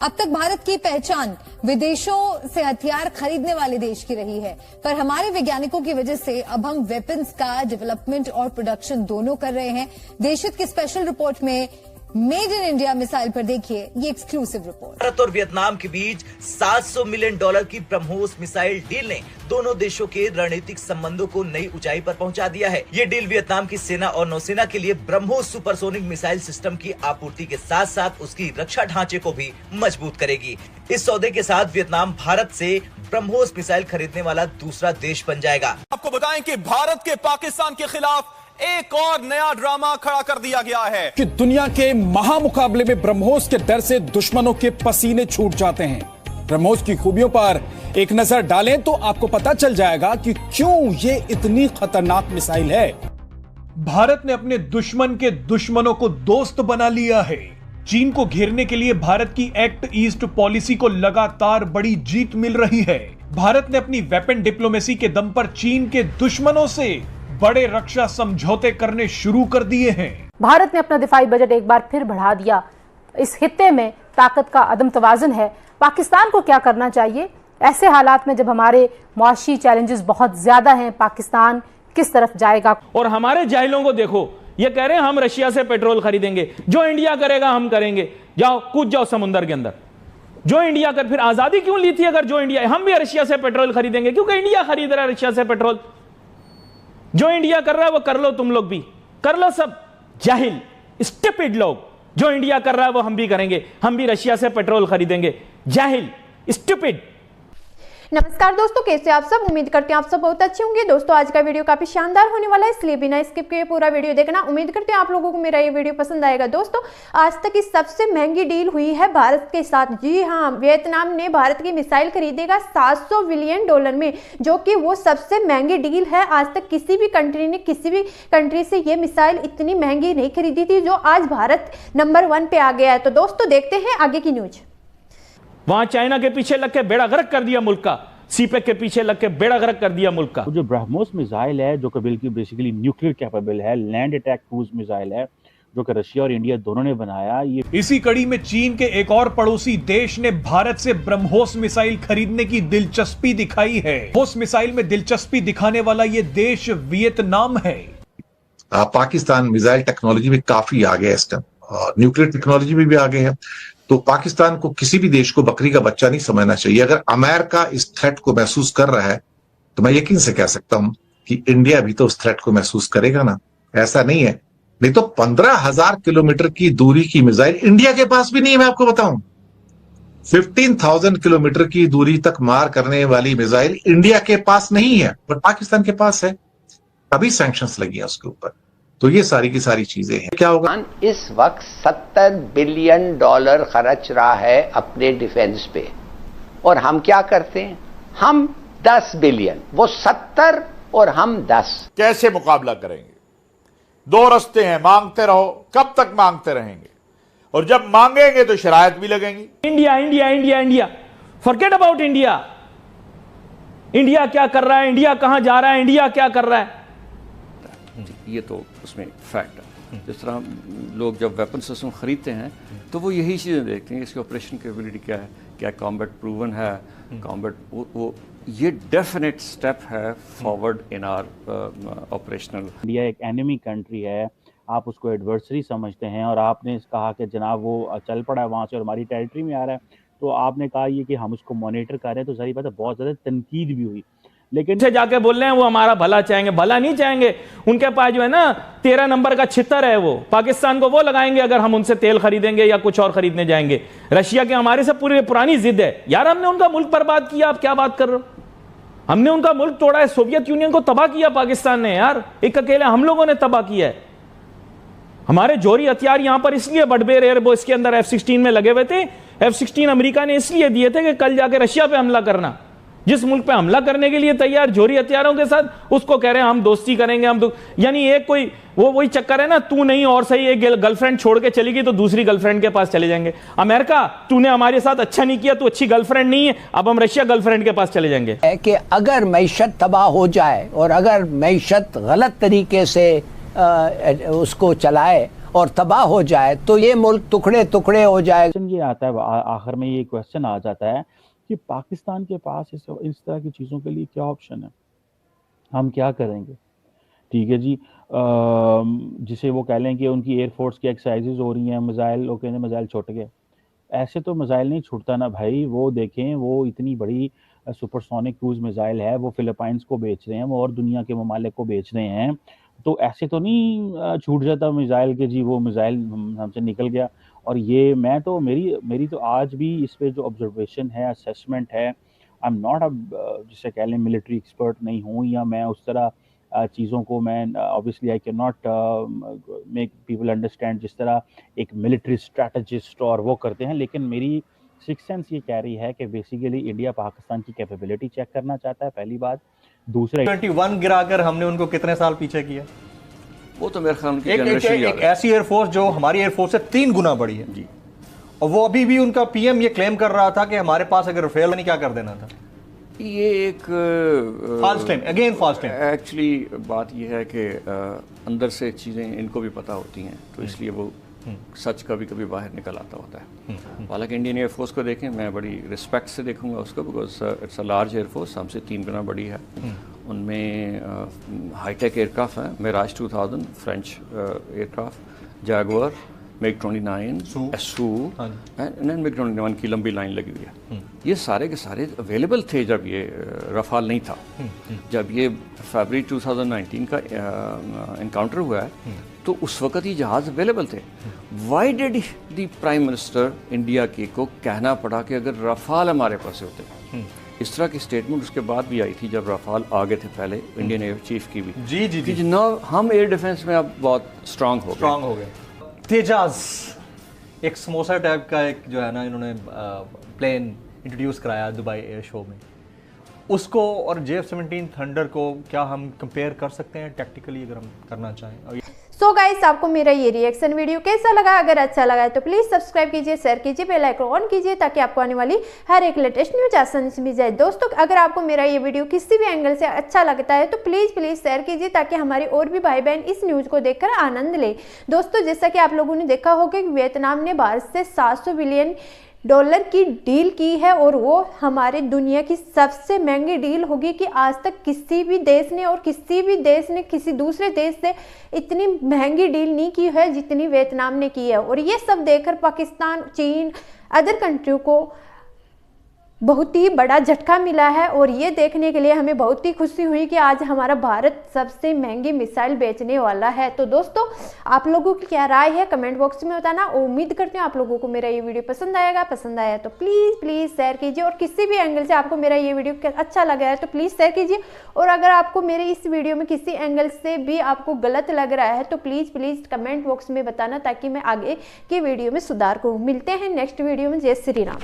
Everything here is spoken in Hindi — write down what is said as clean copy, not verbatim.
अब तक भारत की पहचान विदेशों से हथियार खरीदने वाले देश की रही है, पर हमारे वैज्ञानिकों की वजह से अब हम वेपन्स का डेवलपमेंट और प्रोडक्शन दोनों कर रहे हैं। देशहित की स्पेशल रिपोर्ट में मेड इन इंडिया मिसाइल पर देखिए ये एक्सक्लूसिव रिपोर्ट। भारत और वियतनाम के बीच $700 मिलियन की ब्रह्मोस मिसाइल डील ने दोनों देशों के रणनीतिक संबंधों को नई ऊंचाई पर पहुंचा दिया है। ये डील वियतनाम की सेना और नौसेना के लिए ब्रह्मोस सुपरसोनिक मिसाइल सिस्टम की आपूर्ति के साथ साथ उसकी रक्षा ढांचे को भी मजबूत करेगी। इस सौदे के साथ वियतनाम भारत से ब्रह्मोस मिसाइल खरीदने वाला दूसरा देश बन जाएगा। आपको बताएं कि भारत के पाकिस्तान के खिलाफ एक और नया ड्रामा खड़ा कर दिया गया है कि दुनिया के महामुकाबले में ब्रह्मोस के डर से दुश्मनों के पसीने छूट जाते हैं। ब्रह्मोस की खूबियों पर एक नजर डालें तो आपको पता चल जाएगा कि क्यों ये इतनी खतरनाक मिसाइल है। भारत ने अपने दुश्मन के दुश्मनों को दोस्त बना लिया है। चीन को घेरने के लिए भारत की एक्ट ईस्ट पॉलिसी को लगातार बड़ी जीत मिल रही है। भारत ने अपनी वेपन डिप्लोमेसी के दम पर चीन के दुश्मनों से बड़े रक्षा समझौते करने शुरू कर दिए हैं। भारत ने अपना दिफाई बजट एक बार फिर बढ़ा दिया। इस खित्ते में ताकत का अदम तवाज़ुन है। पाकिस्तान को क्या करना चाहिए ऐसे हालात में जब हमारे मुआशी चैलेंजेस बहुत ज्यादा हैं? पाकिस्तान किस तरफ जाएगा? और हमारे जाहिलों को देखो, ये कह रहे हैं हम रशिया से पेट्रोल खरीदेंगे, जो इंडिया करेगा हम करेंगे। जाओ कूद जाओ समुद्र के अंदर। जो इंडिया कर, फिर आजादी क्यों ली थी? अगर जो इंडिया, हम भी रशिया से पेट्रोल खरीदेंगे क्योंकि इंडिया खरीद रहा है रशिया से पेट्रोल। जो इंडिया कर रहा है वो कर लो, तुम लोग भी कर लो। सब जाहिल स्टूपिड लोग, जो इंडिया कर रहा है वो हम भी करेंगे, हम भी रशिया से पेट्रोल खरीदेंगे। जाहिल स्टूपिड। नमस्कार दोस्तों, कैसे आप सब? उम्मीद करते हैं आप सब बहुत अच्छे होंगे। दोस्तों आज का वीडियो काफी शानदार होने वाला है, इसलिए बिना स्किप किए पूरा वीडियो देखना। उम्मीद करते हैं आप लोगों को मेरा ये वीडियो पसंद आएगा। दोस्तों आज तक की सबसे महंगी डील हुई है भारत के साथ। जी हाँ, वियतनाम ने भारत की मिसाइल खरीदेगा $700 मिलियन में, जो कि वो सबसे महंगी डील है। आज तक किसी भी कंट्री ने किसी भी कंट्री से ये मिसाइल इतनी महंगी नहीं खरीदी थी, जो आज भारत नंबर 1 पे आ गया है। तो दोस्तों देखते हैं आगे की न्यूज। वहां चाइना के पीछे लग के बेड़ा गर्क कर दिया मुल्क का, सीपेक के पीछे लग के बेड़ा गर्क कर दिया मुल्क का। जो ब्रह्मोस मिसाइल है, जो कि बेसिकली न्यूक्लियर कैपेबल है, लैंड अटैक क्रूज मिसाइल है, जो कि रशिया और इंडिया दोनों ने बनाया। ये इसी कड़ी में चीन के एक और पड़ोसी देश ने भारत से ब्रह्मोस मिसाइल खरीदने की दिलचस्पी दिखाई है। ब्रह्मोस मिसाइल में दिलचस्पी दिखाने वाला ये देश वियतनाम है। पाकिस्तान मिसाइल टेक्नोलॉजी में काफी आगे है इस टाइम, और न्यूक्लियर टेक्नोलॉजी में भी आगे है। तो पाकिस्तान को किसी भी देश को बकरी का बच्चा नहीं समझना चाहिए। अगर अमेरिका इस थ्रेट को महसूस कर रहा है तो मैं यकीन से कह सकता हूं कि इंडिया भी तो उस थ्रेट को महसूस करेगा ना। ऐसा नहीं है, नहीं तो 15,000 किलोमीटर की दूरी की मिसाइल इंडिया के पास भी नहीं है। मैं आपको बताऊं, 15,000 किलोमीटर की दूरी तक मार करने वाली मिसाइल इंडिया के पास नहीं है, बट पाकिस्तान के पास है। अभी सैंक्शंस लगी है उसके ऊपर। तो ये सारी की सारी चीजें हैं। क्या होगा? इस वक्त $70 बिलियन खर्च रहा है अपने डिफेंस पे, और हम क्या करते हैं? हम 10 बिलियन, वो 70 और हम 10। कैसे मुकाबला करेंगे? दो रास्ते हैं, मांगते रहो। कब तक मांगते रहेंगे? और जब मांगेंगे तो शरायत भी लगेंगी। India India India India, forget about India. India क्या कर रहा है, इंडिया कहां जा रहा है, इंडिया क्या कर रहा है, ये तो उसमें फैक्ट है। जिस तरह लोग जब वेपन सिस्टम खरीदते हैं तो वो यही चीज़ें देखते हैं, इसकी ऑपरेशन कैपेबिलिटी क्या है, क्या कॉम्बैट प्रूवन है, कॉम्बैट वो ये डेफिनेट स्टेप है forward in our operational. India एक एनिमी कंट्री है, आप उसको एडवर्सरी समझते हैं, और आपने कहा कि जनाब वो चल पड़ा है वहाँ से और हमारी टेरिटरी में आ रहा है, तो आपने कहा ये कि हम उसको मॉनिटर कर रहे हैं। तो जाहिर बात है बहुत ज़्यादा तनकीद भी हुई, लेकिन से जाके बोल रहे हैं वो हमारा भला चाहेंगे। भला नहीं चाहेंगे, उनके पास जो है ना 13 नंबर का छितर है, वो पाकिस्तान को वो लगाएंगे अगर हम उनसे तेल खरीदेंगे या कुछ और खरीदने जाएंगे। रशिया के हमारे से पूरी पुरानी जिद है यार, हमने उनका मुल्क बर्बाद किया, आप क्या बात कर रहे हो? हमने उनका मुल्क तोड़ा है, सोवियत यूनियन को तबाह किया पाकिस्तान ने यार, एक अकेले हम लोगों ने तबाह किया है। हमारे जोरी हथियार यहां पर इसलिए बटबेर एयरबोस के अंदर F-16 में लगे हुए थे। F-16 अमेरिका ने इसलिए दिए थे कि कल जाके रशिया पे हमला करना। जिस मुल्क पे हमला करने के लिए तैयार जोरी हथियारों के साथ, उसको कह रहे हैं हम दोस्ती करेंगे, हम यानी एक कोई वही चक्कर है ना, तू नहीं और सही एक गर्लफ्रेंड छोड़ के चली गई तो दूसरी गर्लफ्रेंड के पास चले जाएंगे। अमेरिका तूने हमारे साथ अच्छा नहीं किया, तू अच्छी गर्लफ्रेंड नहीं है, अब हम रशिया गर्लफ्रेंड के पास चले जाएंगे। कि अगर मईशत तबाह हो जाए और अगर मईशत गलत तरीके से उसको चलाए और तबाह हो जाए तो ये मुल्क टुकड़े टुकड़े हो जाए। ये आता है आखिर में, ये क्वेश्चन आ जाता है कि पाकिस्तान के पास इस तरह की चीज़ों के लिए क्या ऑप्शन है, हम क्या करेंगे। ठीक है जी, जिसे वो कह लें कि उनकी एयरफोर्स की एक्सरसाइजेज हो रही हैं, मिसाइल, वो कहते हैं मिसाइल छूट गए। ऐसे तो मिसाइल नहीं छूटता ना भाई, वो देखें वो इतनी बड़ी सुपरसोनिक क्रूज मिसाइल है, वो फिलीपाइंस को बेच रहे हैं, वो और दुनिया के ममालिक को बेच रहे हैं, तो ऐसे तो नहीं छूट जाता मिसाइल के जी वो मिसाइल हमसे निकल गया। और ये मैं तो मेरी तो आज भी इस पे जो ऑब्जर्वेशन है, असेसमेंट है, आई एम नॉट जिसे कह लें मिलिट्री एक्सपर्ट नहीं हूँ, या मैं उस तरह चीज़ों को मैं obviously I can not make people understand जिस तरह एक मिलिट्री स्ट्रैटेजिस्ट और वो करते हैं, लेकिन मेरी सिक्स सेंस ये कह रही है कि बेसिकली इंडिया पाकिस्तान की कैपेबिलिटी चेक करना चाहता है, पहली बात। दूसरा 21 गिराकर हमने उनको कितने साल पीछे किया, वो तो मेरे ख्याल एक ऐसी एयरफोर्स जो हमारी एयरफोर्स से 3 गुना बड़ी है जी, और वो अभी भी उनका पीएम ये क्लेम कर रहा था कि हमारे पास अगर फेल नहीं क्या कर देना था। ये एक false claim, again false claim. Actually बात ये है कि अंदर से चीज़ें इनको भी पता होती हैं, तो इसलिए वो सच कभी कभी बाहर निकल आता होता है। हालांकि इंडियन एयरफोर्स को देखें, मैं बड़ी रिस्पेक्ट से देखूंगा उसको, because it's a large air force, हमसे 3 गुना बड़ी है। उनमें हाईटेक एयरक्राफ्ट हैं, Mirage 2000 French aircraft, Jaguar, MiG 29, Su and MiG 21 की लंबी लाइन लगी हुई है। ये सारे के सारे अवेलेबल थे जब ये रफाल नहीं था। जब ये फरवरी 2019 का इनकाउंटर हुआ है तो उस वक्त ये जहाज़ अवेलेबल थे। Why did the prime minister India के को कहना पड़ा कि अगर रफाल हमारे पास होते? इस तरह की स्टेटमेंट उसके बाद भी आई थी जब रफाल आ गए थे पहले, इंडियन एयर चीफ की भी जी ना, हम एयर डिफेंस में अब बहुत स्ट्रांग हो गए। तेजाज एक समोसा टाइप का एक जो है ना, इन्होंने प्लेन इंट्रोड्यूस कराया दुबई एयर शो में, उसको और JF-17 थंडर को क्या हम कंपेयर कर सकते हैं टैक्टिकली अगर हम करना चाहें? सो गाइस, आपको मेरा ये रिएक्शन वीडियो कैसा लगा? अगर अच्छा लगा है तो प्लीज सब्सक्राइब कीजिए, शेयर कीजिए, बेल आइकन ऑन कीजिए ताकि आपको आने वाली हर एक लेटेस्ट न्यूज आसानी से मिल जाए। दोस्तों, अगर आपको मेरा ये वीडियो किसी भी एंगल से अच्छा लगता है तो प्लीज शेयर कीजिए ताकि हमारे और भी भाई बहन इस न्यूज को देखकर आनंद ले। दोस्तों, जैसा कि आप लोगों ने देखा होगा कि वियतनाम ने भारत से $700 बिलियन की डील की है, और वो हमारे दुनिया की सबसे महंगी डील होगी कि आज तक किसी भी देश ने किसी दूसरे देश से इतनी महंगी डील नहीं की है जितनी वियतनाम ने की है। और ये सब देखकर पाकिस्तान, चीन, अदर कंट्रियों को बहुत ही बड़ा झटका मिला है, और ये देखने के लिए हमें बहुत ही खुशी हुई कि आज हमारा भारत सबसे महंगी मिसाइल बेचने वाला है। तो दोस्तों, आप लोगों की क्या राय है कमेंट बॉक्स में बताना। उम्मीद करते हैं आप लोगों को मेरा ये वीडियो पसंद आएगा। पसंद आया तो प्लीज़ शेयर कीजिए, और किसी भी एंगल से आपको मेरा ये वीडियो अच्छा लगा है तो प्लीज़ शेयर कीजिए। और अगर आपको मेरे इस वीडियो में किसी एंगल से भी आपको गलत लग रहा है तो प्लीज़ कमेंट बॉक्स में बताना ताकि मैं आगे की वीडियो में सुधार करूँ। मिलते हैं नेक्स्ट वीडियो में। जय श्री राम।